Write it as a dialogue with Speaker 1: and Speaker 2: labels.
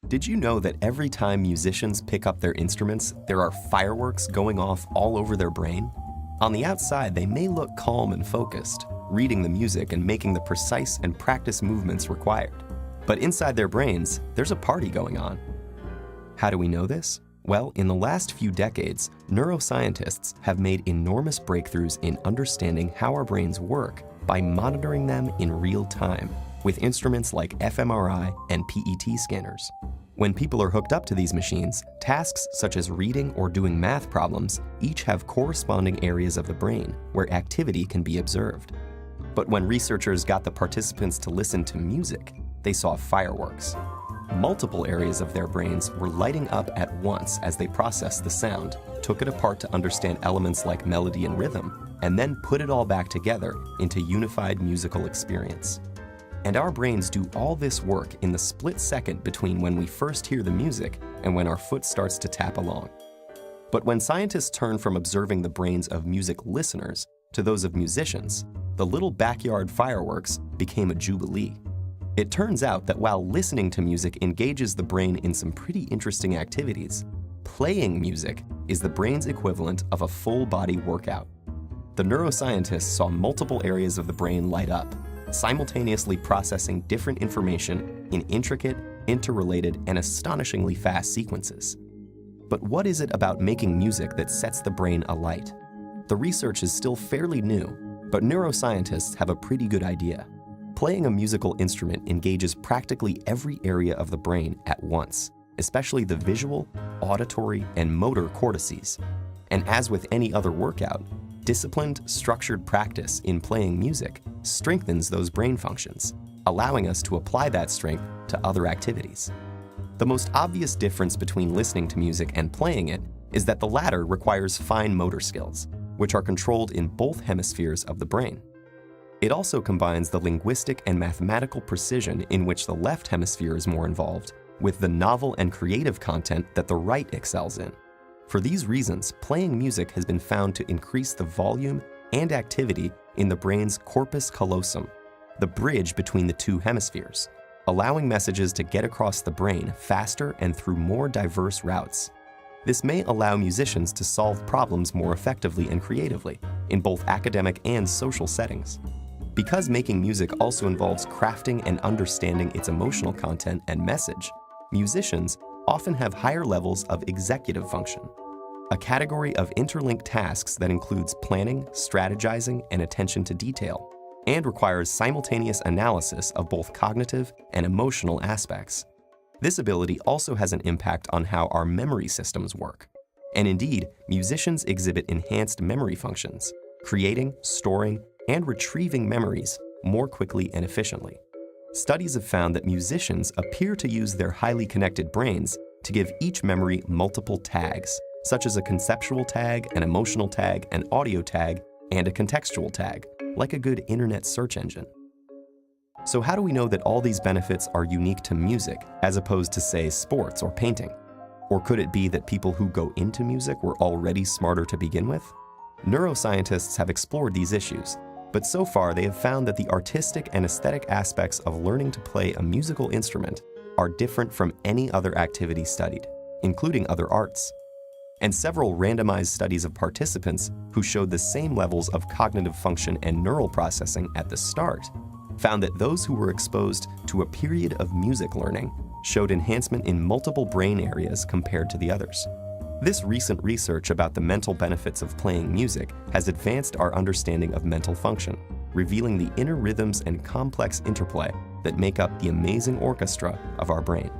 Speaker 1: Did you know that every time musicians pick up their instruments, there are fireworks going off all over their brain? On the outside, they may look calm and focused, reading the music and making the precise and practiced movements required. But inside their brains, there's a party going on. How do we know this? Well, in the last few decades, neuroscientists have made enormous breakthroughs in understanding how our brains work by monitoring them in real time with instruments like fMRI and PET scanners. When people are hooked up to these machines, tasks such as reading or doing math problems each have corresponding areas of the brain where activity can be observed. But when researchers got the participants to listen to music, they saw fireworks. Multiple areas of their brains were lighting up at once as they processed the sound, took it apart to understand elements like melody and rhythm, and then put it all back together into unified musical experience. And our brains do all this work in the split second between when we first hear the music and when our foot starts to tap along. But when scientists turn from observing the brains of music listeners to those of musicians, the little backyard fireworks became a jubilee. It turns out that while listening to music engages the brain in some pretty interesting activities, playing music is the brain's equivalent of a full-body workout. The neuroscientists saw multiple areas of the brain light up, simultaneously processing different information in intricate, interrelated, and astonishingly fast sequences. But what is it about making music that sets the brain alight? The research is still fairly new, but neuroscientists have a pretty good idea. Playing a musical instrument engages practically every area of the brain at once, especially the visual, auditory, and motor cortices. And as with any other workout, disciplined, structured practice in playing music strengthens those brain functions, allowing us to apply that strength to other activities. The most obvious difference between listening to music and playing it is that the latter requires fine motor skills, which are controlled in both hemispheres of the brain. It also combines the linguistic and mathematical precision in which the left hemisphere is more involved, with the novel and creative content that the right excels in. For these reasons, playing music has been found to increase the volume and activity in the brain's corpus callosum, the bridge between the two hemispheres, allowing messages to get across the brain faster and through more diverse routes. This may allow musicians to solve problems more effectively and creatively in both academic and social settings. Because making music also involves crafting and understanding its emotional content and message, musicians often have higher levels of executive function, a category of interlinked tasks that includes planning, strategizing, and attention to detail, and requires simultaneous analysis of both cognitive and emotional aspects. This ability also has an impact on how our memory systems work. And indeed, musicians exhibit enhanced memory functions, creating, storing, and retrieving memories more quickly and efficiently. Studies have found that musicians appear to use their highly connected brains to give each memory multiple tags, such as a conceptual tag, an emotional tag, an audio tag, and a contextual tag, like a good internet search engine. So how do we know that all these benefits are unique to music as opposed to, say, sports or painting? Or could it be that people who go into music were already smarter to begin with? Neuroscientists have explored these issues, but so far they have found that the artistic and aesthetic aspects of learning to play a musical instrument are different from any other activity studied, including other arts. And several randomized studies of participants who showed the same levels of cognitive function and neural processing at the start found that those who were exposed to a period of music learning showed enhancement in multiple brain areas compared to the others. This recent research about the mental benefits of playing music has advanced our understanding of mental function, revealing the inner rhythms and complex interplay that make up the amazing orchestra of our brain.